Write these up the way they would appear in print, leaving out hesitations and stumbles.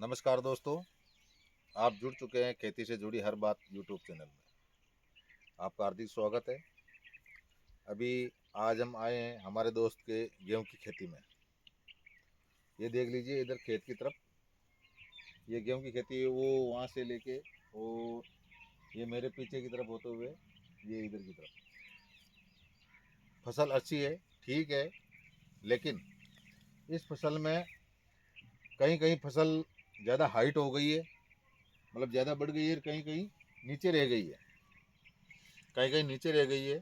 नमस्कार दोस्तों, आप जुड़ चुके हैं खेती से जुड़ी हर बात यूट्यूब चैनल में। आपका हार्दिक स्वागत है। अभी आज हम आए हैं हमारे दोस्त के गेहूं की खेती में। ये देख लीजिए इधर खेत की तरफ, ये गेहूं की खेती है। वो वहाँ से लेके और ये मेरे पीछे की तरफ होते हुए ये इधर की तरफ। फसल अच्छी है, ठीक है, लेकिन इस फसल में कहीं कहीं फसल ज़्यादा हाइट हो गई है, मतलब ज़्यादा बढ़ गई है, कहीं कहीं नीचे रह गई है, कहीं कहीं नीचे रह गई है।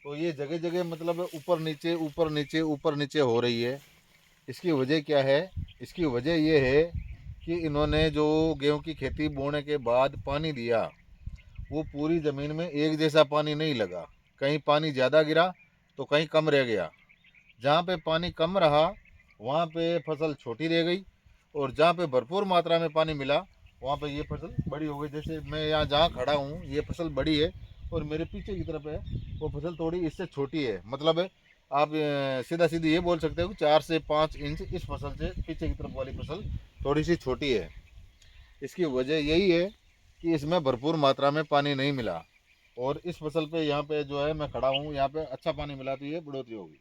तो ये जगह जगह मतलब ऊपर नीचे ऊपर नीचे ऊपर नीचे हो रही है। इसकी वजह क्या है? इसकी वजह ये है कि इन्होंने जो गेहूं की खेती बोने के बाद पानी दिया, वो पूरी ज़मीन में एक जैसा पानी नहीं लगा। कहीं पानी ज़्यादा गिरा तो कहीं कम रह गया। जहाँ पे पानी कम रहा वहाँ पे फसल छोटी रह गई, और जहाँ पे भरपूर मात्रा में पानी मिला वहाँ पे ये फसल बड़ी हो गई। जैसे मैं यहाँ जहाँ खड़ा हूँ ये फसल बड़ी है, और मेरे पीछे की तरफ है वो फसल थोड़ी इससे छोटी है। मतलब आप सीधा सीधी ये बोल सकते हो कि 4 से 5 इंच इस फसल से पीछे की तरफ वाली फसल थोड़ी सी छोटी है। इसकी वजह यही है कि इसमें भरपूर मात्रा में पानी नहीं मिला, और इस फसल पे यहाँ पे जो है मैं खड़ा हूँ यहाँ पे अच्छा पानी मिला तो ये बढ़ोतरी होगी।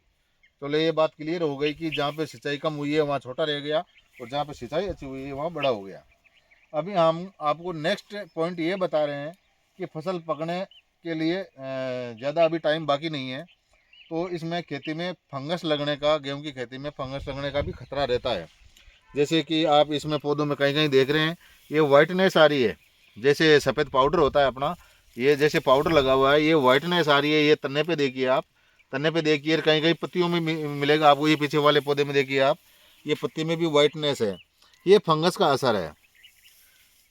चलो ये बात क्लियर हो गई कि जहाँ पे सिंचाई कम हुई है वहाँ छोटा रह गया, और जहाँ पे सिंचाई अच्छी हुई है वहाँ बड़ा हो गया। अभी हम आपको नेक्स्ट पॉइंट ये बता रहे हैं कि फसल पकने के लिए ज़्यादा अभी टाइम बाकी नहीं है। तो इसमें खेती में फंगस लगने का, गेहूं की खेती में फंगस लगने का भी खतरा रहता है। जैसे कि आप इसमें पौधों में कहीं कहीं देख रहे हैं ये वाइटनेस आ रही है, जैसे सफ़ेद पाउडर होता है अपना, ये जैसे पाउडर लगा हुआ है, ये वाइटनेस आ रही है। ये तन्ने पे देखिए आप, तन्ने पे देखिए, कहीं कहीं पत्तियों में मिलेगा आपको। ये पीछे वाले पौधे में देखिए आप, ये पत्ती में भी वाइटनेस है। ये फंगस का असर है।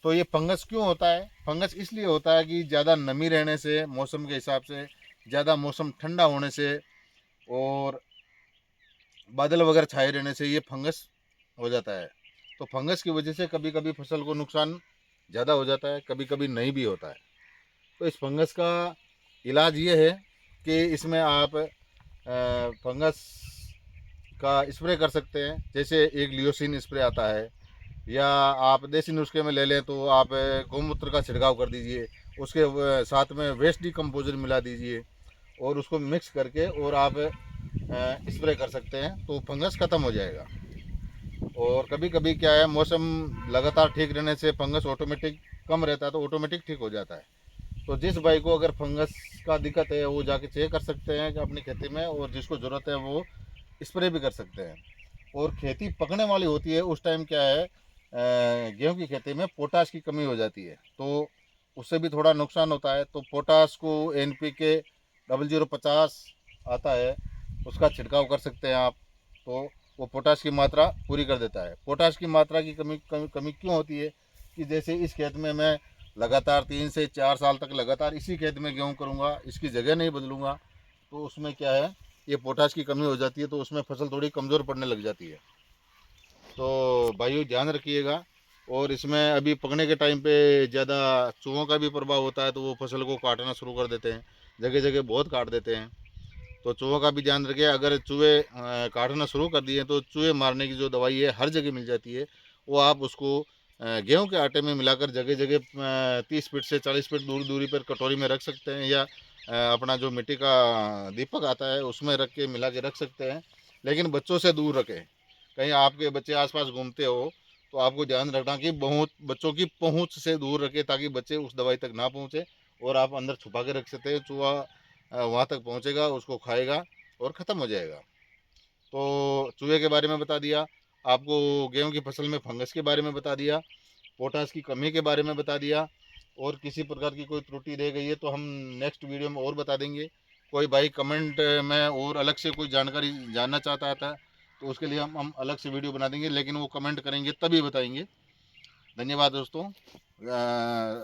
तो ये फंगस क्यों होता है? फंगस इसलिए होता है कि ज़्यादा नमी रहने से, मौसम के हिसाब से, ज़्यादा मौसम ठंडा होने से और बादल वगैरह छाए रहने से ये फंगस हो जाता है। तो फंगस की वजह से कभी कभी फसल को नुकसान ज़्यादा हो जाता है, कभी कभी नहीं भी होता है। तो इस फंगस का इलाज ये है कि इसमें आप फंगस का स्प्रे कर सकते हैं। जैसे एक लियोसिन स्प्रे आता है, या आप देसी नुस्खे में ले लें तो आप गौमूत्र का छिड़काव कर दीजिए, उसके साथ में वेस्ट डिकम्पोजर मिला दीजिए, और उसको मिक्स करके और आप स्प्रे कर सकते हैं तो फंगस ख़त्म हो जाएगा। और कभी कभी क्या है, मौसम लगातार ठीक रहने से फंगस ऑटोमेटिक कम रहता है तो ऑटोमेटिक ठीक हो जाता है। तो जिस भाई को अगर फंगस का दिक्कत है वो जाके चेक कर सकते हैं कि अपनी खेती में, और जिसको ज़रूरत है वो स्प्रे भी कर सकते हैं। और खेती पकने वाली होती है उस टाइम क्या है, गेहूं की खेती में पोटाश की कमी हो जाती है, तो उससे भी थोड़ा नुकसान होता है। तो पोटाश को NPK 0050 आता है, उसका छिड़काव कर सकते हैं आप। तो वो पोटाश की मात्रा पूरी कर देता है। पोटाश की मात्रा की कमी क्यों होती है कि जैसे इस खेत में मैं लगातार 3 से 4 साल तक लगातार इसी खेत में गेहूँ करूँगा, इसकी जगह नहीं बदलूँगा, तो उसमें क्या है, ये पोटाश की कमी हो जाती है, तो उसमें फसल थोड़ी कमज़ोर पड़ने लग जाती है। तो भाइयों ध्यान रखिएगा। और इसमें अभी पकने के टाइम पे ज़्यादा चूहों का भी प्रभाव होता है, तो वो फसल को काटना शुरू कर देते हैं, जगह जगह बहुत काट देते हैं। तो चूहों का भी ध्यान रखिए। अगर चूहे काटना शुरू कर दिए तो चूहे मारने की जो दवाई है हर जगह मिल जाती है, वो आप उसको गेहूं के आटे में मिलाकर जगह जगह 30 फीट से 40 फीट दूरी पर कटोरी में रख सकते हैं, या अपना जो मिट्टी का दीपक आता है उसमें रख के मिला के रख सकते हैं। लेकिन बच्चों से दूर रखें। कहीं आपके बच्चे आसपास घूमते हो तो आपको ध्यान रखना कि बहुत बच्चों की पहुंच से दूर रखें, ताकि बच्चे उस दवाई तक ना पहुंचे, और आप अंदर छुपा के रख सकते हैं। चूहा वहाँ तक पहुँचेगा, उसको खाएगा और ख़त्म हो जाएगा। तो चूहे के बारे में बता दिया आपको, गेहूं की फसल में फंगस के बारे में बता दिया, पोटाश की कमी के बारे में बता दिया, और किसी प्रकार की कोई त्रुटि रह गई है तो हम नेक्स्ट वीडियो में और बता देंगे। कोई भाई कमेंट में और अलग से कोई जानकारी जानना चाहता था तो उसके लिए हम अलग से वीडियो बना देंगे, लेकिन वो कमेंट करेंगे तभी बताएंगे। धन्यवाद दोस्तों।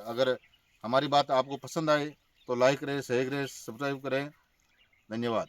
अगर हमारी बात आपको पसंद आए तो लाइक करें, शेयर करें, सब्सक्राइब करें। धन्यवाद।